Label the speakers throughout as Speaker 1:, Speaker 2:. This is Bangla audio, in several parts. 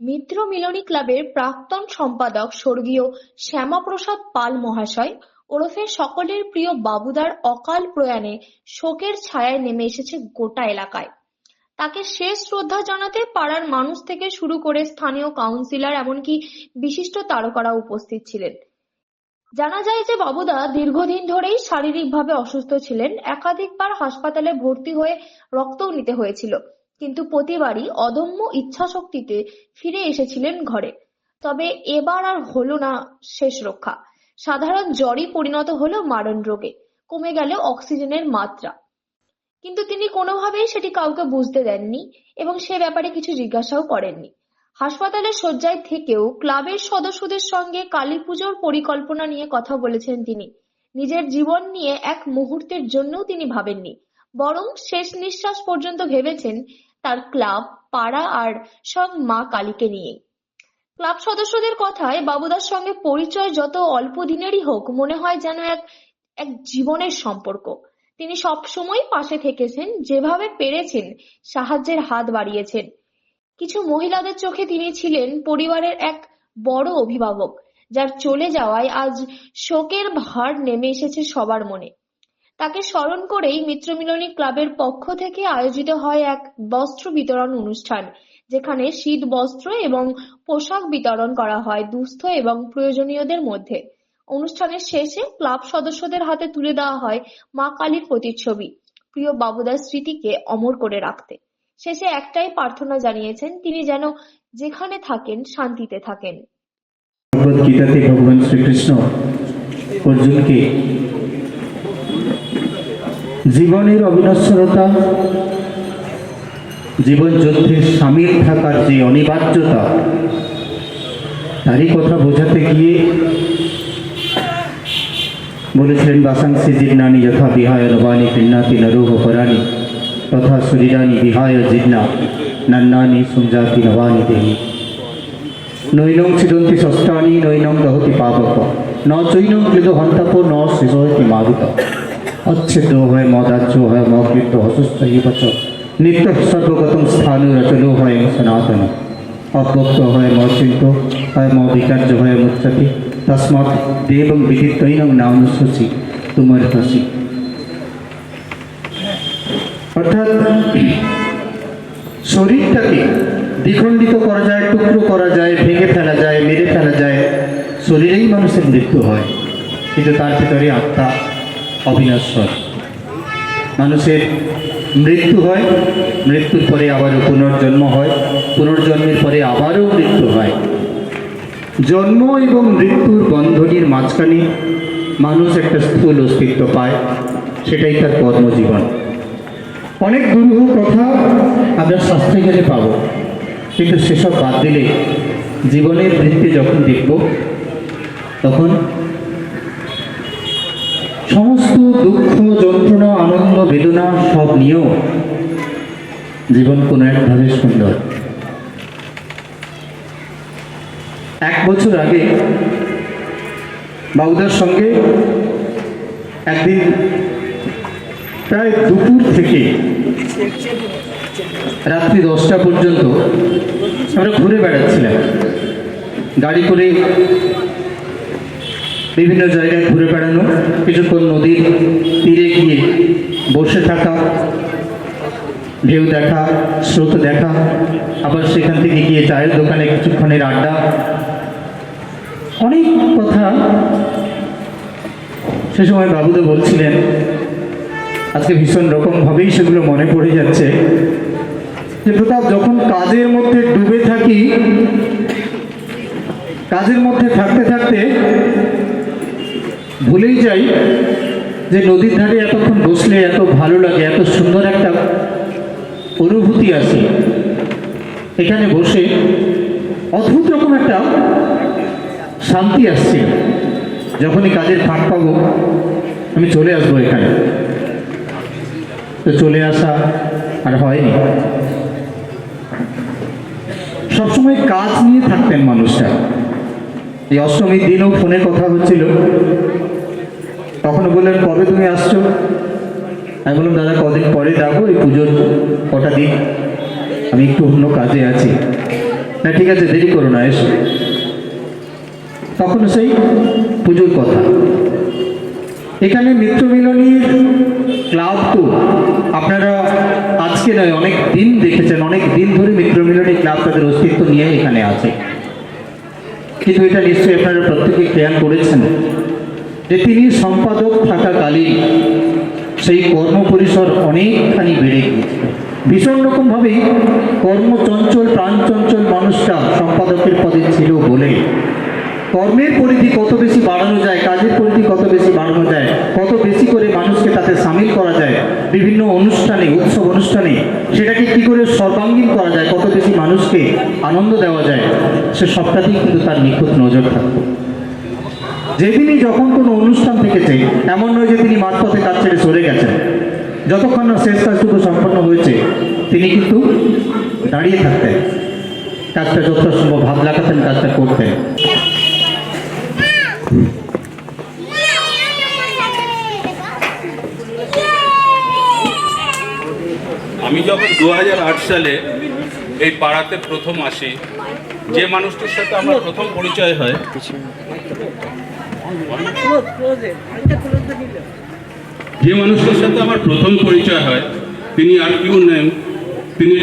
Speaker 1: মিত্র মিলনী ক্লাবের প্রাক্তন সম্পাদক স্বর্গীয় শ্যামাপ্রসাদ পাল মহাশয় ওরফে সকলের প্রিয় বাবুদার অকাল প্রয়াণে শোকের ছায়ায় নেমে এসেছে গোটা এলাকায়। তাকে শেষ শ্রদ্ধা জানাতে পাড়ার মানুষ থেকে শুরু করে স্থানীয় কাউন্সিলর এমনকি বিশিষ্ট তারকারা উপস্থিত ছিলেন। জানা যায় যে বাবুদা দীর্ঘদিন ধরেই শারীরিকভাবে অসুস্থ ছিলেন, একাধিকবার হাসপাতালে ভর্তি হয়ে রক্তও নিতে হয়েছিল, কিন্তু প্রতিবারই অদম্য ইচ্ছাশক্তিতে ফিরে এসেছিলেন ঘরে। তবে এবার আর হলো না শেষ রক্ষা। সাধারণ জ্বরই পরিণত হলো মারণ রোগে, কমে গেল অক্সিজেনের মাত্রা। কিন্তু তিনি কোনোভাবেই সেটি কাউকে বুঝতে দেননি এবং সে ব্যাপারে কিছু জিজ্ঞাসাও করেননি। হাসপাতালের শয্যায় থেকেও ক্লাবের সদস্যদের সঙ্গে কালী পুজোর পরিকল্পনা নিয়ে কথা বলেছেন তিনি। নিজের জীবন নিয়ে এক মুহূর্তের জন্যও তিনি ভাবেননি, বরং শেষ নিঃশ্বাস পর্যন্ত ভেবেছেন তার ক্লাব, পাড়া আর সব মা কালীকে নিয়েই। ক্লাব সদস্যদের কথায় বাবুদার সঙ্গে পরিচয় যত অল্প দিনেরই হোক, মনে হয় যেন এক জীবনের সম্পর্ক। তিনি সবসময় পাশে থেকেছেন, যেভাবে পেরেছেন সাহায্যের হাত বাড়িয়েছেন। কিছু মহিলাদের চোখে তিনি ছিলেন পরিবারের এক বড় অভিভাবক, যার চলে যাওয়ায় আজ শোকের ভার নেমে এসেছে সবার মনে। তাকে স্মরণ করেই মিত্রমিলনী ক্লাবের পক্ষ থেকে আয়োজিত হয় এক বস্ত্র বিতরণ অনুষ্ঠান, যেখানে শীত বস্ত্র এবং পোশাক বিতরণ করা হয় দুস্থ এবং প্রয়োজনীয়দের মধ্যে। অনুষ্ঠানের শেষে ক্লাব সদস্যদের হাতে তুলে দেওয়া হয় মা কালীর প্রতিচ্ছবি, প্রিয় বাবুদার স্মৃতিকে অমর করে রাখতে। শেষে একটাই প্রার্থনা জানিয়েছেন, তিনি যেন যেখানে থাকেন শান্তিতে থাকেন।
Speaker 2: ভগবদ্গীতাতে ভগবান শ্রীকৃষ্ণ অর্জুনকে জীবনের অবিনশ্বরতা, জীবন যুদ্ধে সামিল থাকার যে অনিবার্যতা, তারই কথা বোঝাতে গিয়ে বলেছিলেন, বাসাংসি জীর্ণানি যথা বিহায় নবানি ক্রীণাতি নরোহ পরাণি তথা শরীরানি বিহায় জীর্ণা নন্নানি সঞ্জাতি নবানি দেহি নৈনং ছিদন্তি ষষ্ঠানি নৈনং দহতি পাবক ন চৈনং ক্লিদ হন্তাপ ন সৃজয়তি মারুত অচ্ছেদ্য হয় মদাজ্য হয় মকৃত অসুস্থ বচ নিত্য সর্বগতম স্থান রচলো হয় সনাতন অব্যক্ত হয় মচিন্ত হয় বিকার্য হয় মুচ্ছতি তস্মাৎ দেবং বিদিত্বৈনং নানুষ্যসি তুমর্হসি। অর্থাৎ শরীরটাকে দ্বিখণ্ডিত করা যায়, টুকরো করা যায়, ভেঙে ফেলা যায়, মেরে ফেলা যায়, শরীরেই মানুষের মৃত্যু হয়, কিন্তু তার ভিতরে আত্মা অবিনশ্বর। মানুষের মৃত্যু হয়, মৃত্যুর পরে আবারও পুনর্জন্ম হয়, পুনর্জন্মের পরে আবারও মৃত্যু হয়। জন্ম এবং মৃত্যুর বন্ধনীর মাঝখানে মানুষ একটা স্থূল অস্তিত্ব পায়, সেটাই তার কর্মজীবন। অনেক দুরূহ কথা আমরা শাস্ত্রে গেলে পাব, কিন্তু সেসব বাদ দিলে জীবনের বৃত্তে যখন দেখব, তখন সমস্ত দুঃখ, যন্ত্রণা, আনন্দ, বেদনা সব নিয়েও জীবন কোনো একভাবে সুন্দর। 1 বছর আগে বাবুদার সঙ্গে একদিন প্রায় দুপুর থেকে রাত্রি 10টা পর্যন্ত আমরা ঘুরে বেড়াচ্ছিলাম। গাড়ি করে বিভিন্ন জায়গায় ঘুরে বেড়ানো, কিছুক্ষণ নদীর তীরে গিয়ে বসে থাকা, ঢেউ দেখা, স্রোত দেখা, আবার সেখান থেকে গিয়ে চায়ের দোকানে কিছুক্ষণের আড্ডা, অনেক কথা। সে সময় বাবুদা বলছিলেন, আজকে ভীষণ রকমভাবেই সেগুলো মনে পড়ে যাচ্ছে, যে প্রতাপ, যখন কাজের মধ্যে ডুবে থাকি, কাজের মধ্যে থাকতে থাকতে ভুলেই যাই যে নদীর ধারে এতক্ষণ বসলে এত ভালো লাগে, এত সুন্দর একটা অনুভূতি আসে। এখানে বসে অদ্ভুত রকম একটা শান্তি আসছে। যখনই কাজের ফাঁক পাবো আমি চলে আসবো এখানে, তো চলে আসা আর হয়নি। সবসময় কাজ নিয়ে থাকতেন মানুষটা। এই অষ্টমীর দিনও ফোনে কথা হচ্ছিল, তখনও বললেন, কবে তুমি আসছো? আমি বললাম, দাদা কদিন পরে যাবো, এই পুজোর কটা দিন আমি একটু অন্য কাজে আছি। না ঠিক আছে, দেরি করো না, এসো। তখন সেই পুজোর কথা। এখানে মিত্রমিলনীর ক্লাব তো আপনারা আজকে নয়, অনেক দিন দেখেছেন, অনেক দিন ধরে মিত্রমিলনী ক্লাব তাদের অস্তিত্ব নিয়ে এখানে আছে। কিন্তু এটা নিশ্চয়ই আপনারা প্রত্যেকে খেয়াল করেছেন যে তিনি সম্পাদক থাকাকালীন সেই কর্মপরিসর অনেকখানি বেড়ে গিয়েছিল। ভীষণ রকমভাবেই কর্মচঞ্চল প্রাণচঞ্চল মানুষটা সম্পাদকের পদে ছিল বলে কর্মের পরিধি কত বেশি বাড়ানো যায়, কাজের পরিধি কত বেশি বাড়ানো যায়, কত বেশি করে মানুষকে তাতে সামিল করা যায় বিভিন্ন অনুষ্ঠানে, উৎসব অনুষ্ঠানে, সেটাকে কি করে সর্বাঙ্গীন করা যায়, কত বেশি মানুষকে আনন্দ দেওয়া যায়, সে সবটাতেই কিন্তু তার নিখুঁত নজর থাকতো। যেদিনই যখন কোনো অনুষ্ঠান থেকেছে, এমন নয় যে তিনি মাঝপথে কাজ ছেড়ে সরে গেছেন। যতক্ষণ না শেষ কাজটুকু সম্পন্ন হয়েছে তিনি কিন্তু দাঁড়িয়ে থাকতেন, কাজটা যথাসম্ভব ভাব লাগাতেন, কাজটা করতেন।
Speaker 3: আমি যখন 2008 সালে এই পাড়াতে প্রথম আসি, যে মানুষটির সাথে আমার প্রথম পরিচয় হয়, তিনি আর কেউ নেন, তিনি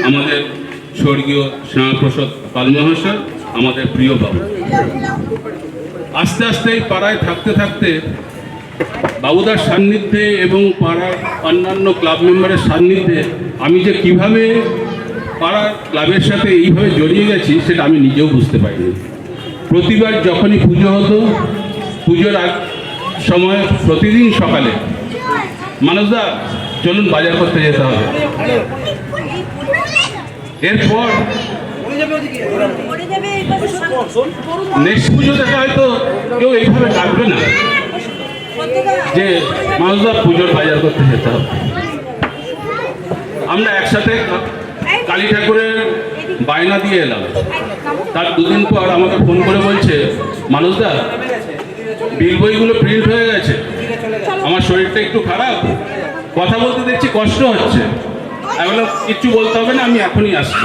Speaker 3: আমাদের স্বর্গীয় শ্যামাপ্রসাদ পাল মহাশয়, আমাদের প্রিয় বাবু। আস্তে আস্তে এই পাড়ায় থাকতে থাকতে বাবুদার সান্নিধ্যে এবং পাড়ার অন্যান্য ক্লাব মেম্বারের সান্নিধ্যে আমি যে কিভাবে পাড়ার ক্লাবের সাথে এইভাবে জড়িয়ে গেছি সেটা আমি নিজেও বুঝতে পারিনি। প্রতিবার যখনই পুজো হতো, পুজোর সময় প্রতিদিন সকালে, মানুষদা চলুন বাজার করতে যেতে হবে। এরপর নেক্সট পুজোতে হয়তো কেউ এইভাবে ডাকবে না যে মানুষদা পুজোর বাজার করতে যেতে হবে। আমরা একসাথে কালী ঠাকুরের বায়না দিয়ে এলাম। তার দুদিন পর আমাকে ফোন করে বলছে, মানুষদা বিল বইগুলো প্রিন্ট হয়ে গেছে, আমার শরীরটা একটু খারাপ, কথা বলতে দেখছি কষ্ট হচ্ছে। আমি বললাম কিচ্ছু বলতে হবে না, আমি এখনই আসছি।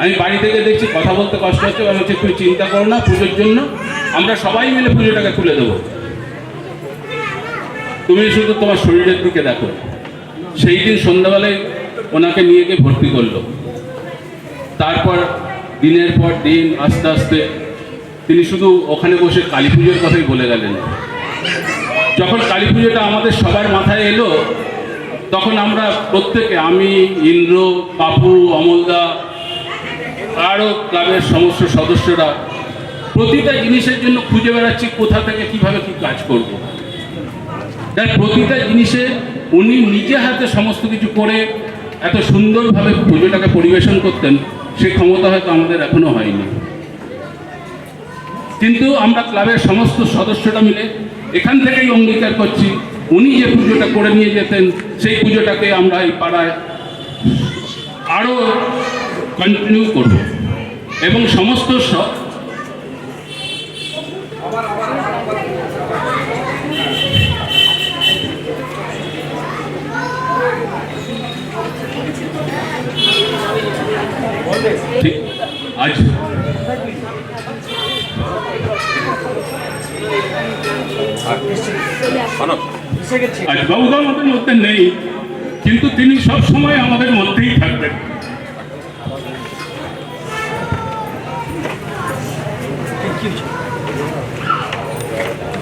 Speaker 3: আমি বাড়ি থেকে দেখছি কথা বলতে কষ্ট হচ্ছে, আমি বলছি তুই চিন্তা করো না, পুজোর জন্য আমরা সবাই মিলে পুজোটাকে তুলে দেবো, তুমি শুধু তোমার শরীরের দিকে দেখো। সেই দিন সন্ধ্যাবেলায় ওনাকে নিয়ে গিয়ে ভর্তি করলো। তারপর দিনের পর দিন আস্তে আস্তে তিনি শুধু ওখানে বসে কালী পুজোর কথাই বলে গেলেন। যখন কালী পুজোটা আমাদের সবার মাথায় এলো, তখন আমরা প্রত্যেকে, আমি, ইন্দ্র, পাপু, অমলদা, আরও ক্লাবের সমস্ত সদস্যরা প্রতিটা জিনিসের জন্য খুঁজে বেড়াচ্ছি কোথা থেকে কিভাবে কি কাজ করব। তার প্রতিটা জিনিসে উনি নিজে হাতে সমস্ত কিছু করে এত সুন্দরভাবে পুজোটাকে পরিবেশন করতেন, সে ক্ষমতা হয়তো আমাদের এখনো হয়নি। কিন্তু আমরা ক্লাবের সমস্ত সদস্যরা মিলে এখান থেকেই অঙ্গীকার করছি, উনি যে পুজোটা করে নিয়ে যেতেন সেই পুজোটাকে আমরা এই পাড়ায় আরও কন্টিনিউ করব এবং সমস্ত ঠিক আজ বাবুদা আমাদের মধ্যে নেই, কিন্তু তিনি সব সময় আমাদের মধ্যেই থাকবেন।
Speaker 4: Thank you.